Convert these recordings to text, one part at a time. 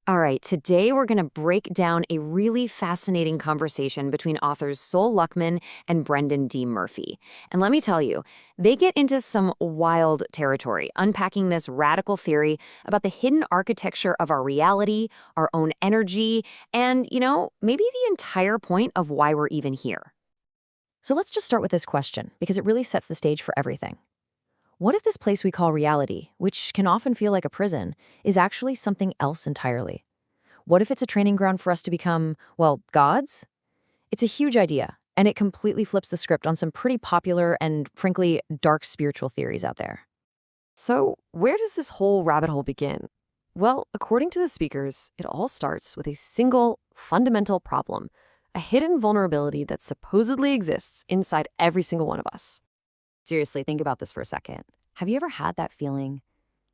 All right, today we're going to break down a really fascinating conversation between authors Sol Luckman and Brendan D. Murphy. And let me tell you, they get into some wild territory, unpacking this radical theory about the hidden architecture of our reality, our own energy, and, maybe the entire point of why we're even here. So let's just start with this question, because it really sets the stage for everything. What if this place we call reality, which can often feel like a prison, is actually something else entirely? What if it's a training ground for us to become, well, gods? It's a huge idea, and it completely flips the script on some pretty popular and, frankly, dark spiritual theories out there. So, where does this whole rabbit hole begin? Well, according to the speakers, it all starts with a single, fundamental problem, a hidden vulnerability that supposedly exists inside every single one of us. Seriously, think about this for a second. Have you ever had that feeling?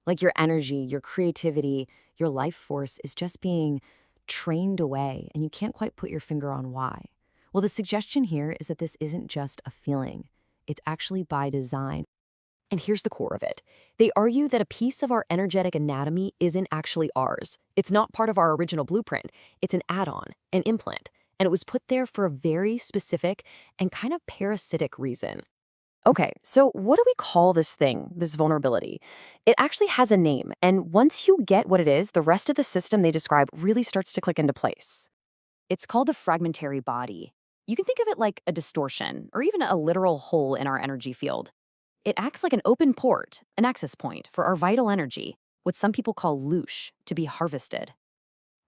Like your energy, your creativity, your life force is just being trained away, and you can't quite put your finger on why. Well, the suggestion here is that this isn't just a feeling. It's actually by design. And here's the core of it. They argue that a piece of our energetic anatomy isn't actually ours. It's not part of our original blueprint. It's an add-on, an implant, and it was put there for a very specific and kind of parasitic reason. Okay, so what do we call this thing, this vulnerability? It actually has a name, and once you get what it is, the rest of the system they describe really starts to click into place. It's called the fragmentary body. You can think of it like a distortion, or even a literal hole in our energy field. It acts like an open port, an access point for our vital energy, what some people call loosh, to be harvested.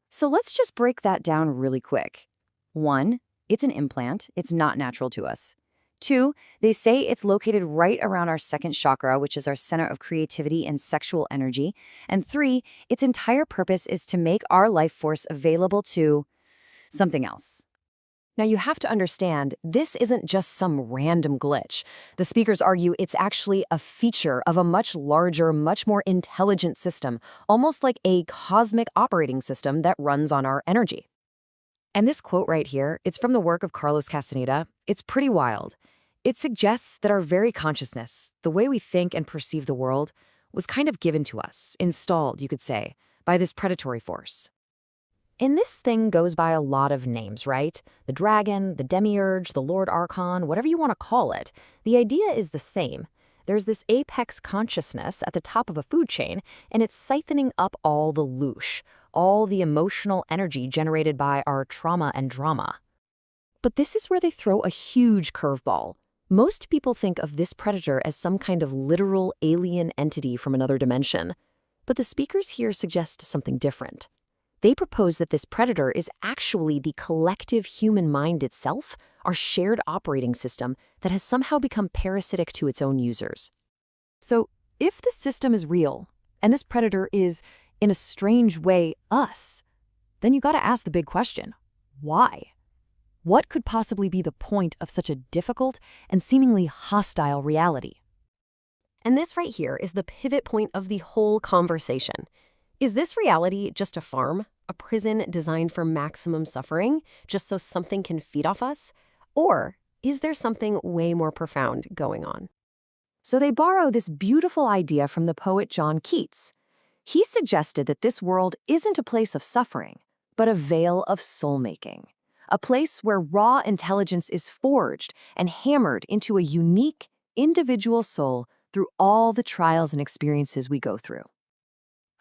So let's just break that down really quick. 1, it's an implant. It's not natural to us. 2, they say it's located right around our second chakra, which is our center of creativity and sexual energy. And 3, its entire purpose is to make our life force available to something else. Now, you have to understand, this isn't just some random glitch. The speakers argue it's actually a feature of a much larger, much more intelligent system, almost like a cosmic operating system that runs on our energy. And this quote right here, it's from the work of Carlos Castaneda. It's pretty wild. It suggests that our very consciousness, the way we think and perceive the world, was kind of given to us, installed, you could say, by this predatory force. And this thing goes by a lot of names, right? The dragon, the demiurge, the Lord Archon, whatever you want to call it. The idea is the same. There's this apex consciousness at the top of a food chain, and it's siphoning up all the loosh, all the emotional energy generated by our trauma and drama. But this is where they throw a huge curveball. Most people think of this predator as some kind of literal alien entity from another dimension. But the speakers here suggest something different. They propose that this predator is actually the collective human mind itself, our shared operating system that has somehow become parasitic to its own users. So, if the system is real, and this predator is, in a strange way, us, then you gotta ask the big question, why? What could possibly be the point of such a difficult and seemingly hostile reality? And this right here is the pivot point of the whole conversation. Is this reality just a farm, a prison designed for maximum suffering, just so something can feed off us? Or is there something way more profound going on? So they borrow this beautiful idea from the poet John Keats. He suggested that this world isn't a place of suffering, but a veil of soul-making, a place where raw intelligence is forged and hammered into a unique, individual soul through all the trials and experiences we go through.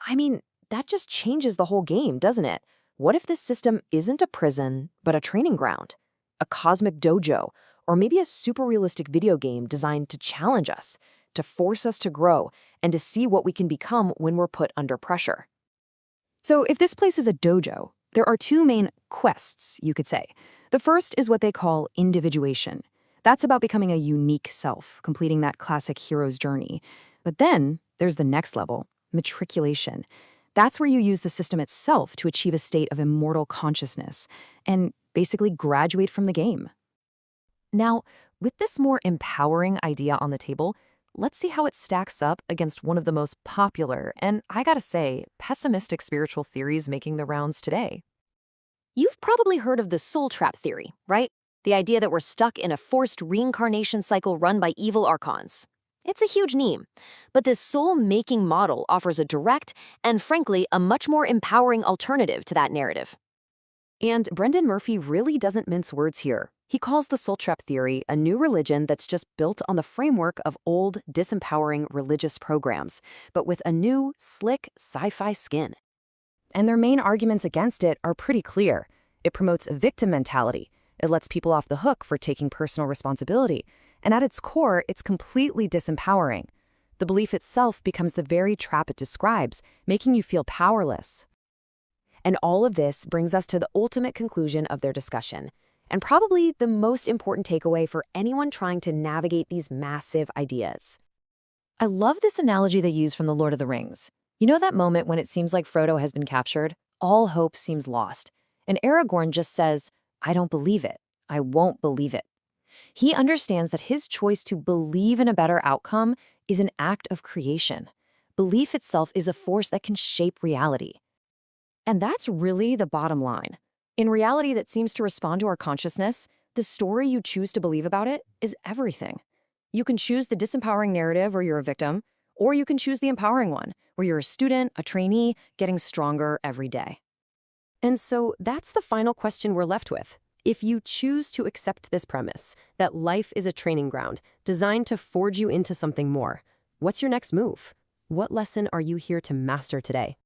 I mean, that just changes the whole game, doesn't it? What if this system isn't a prison, but a training ground? A cosmic dojo, or maybe a super realistic video game designed to challenge us, to force us to grow, and to see what we can become when we're put under pressure. So if this place is a dojo, there are 2 main quests, you could say. The first is what they call individuation. That's about becoming a unique self, completing that classic hero's journey. But then there's the next level, matriculation. That's where you use the system itself to achieve a state of immortal consciousness and basically graduate from the game. Now, with this more empowering idea on the table, let's see how it stacks up against one of the most popular and, I gotta say, pessimistic spiritual theories making the rounds today. You've probably heard of the soul trap theory, right? The idea that we're stuck in a forced reincarnation cycle run by evil archons. It's a huge name. But this soul-making model offers a direct and, frankly, a much more empowering alternative to that narrative. And Brendan Murphy really doesn't mince words here. He calls the soul trap theory a new religion that's just built on the framework of old, disempowering religious programs, but with a new, slick sci-fi skin. And their main arguments against it are pretty clear. It promotes a victim mentality. It lets people off the hook for taking personal responsibility. And at its core, it's completely disempowering. The belief itself becomes the very trap it describes, making you feel powerless. And all of this brings us to the ultimate conclusion of their discussion, and probably the most important takeaway for anyone trying to navigate these massive ideas. I love this analogy they use from The Lord of the Rings. You know that moment when it seems like Frodo has been captured? All hope seems lost. And Aragorn just says, "I don't believe it. I won't believe it." He understands that his choice to believe in a better outcome is an act of creation. Belief itself is a force that can shape reality. And that's really the bottom line. In reality that seems to respond to our consciousness, the story you choose to believe about it is everything. You can choose the disempowering narrative where you're a victim, or you can choose the empowering one, where you're a student, a trainee, getting stronger every day. And so that's the final question we're left with. If you choose to accept this premise, that life is a training ground designed to forge you into something more, what's your next move? What lesson are you here to master today?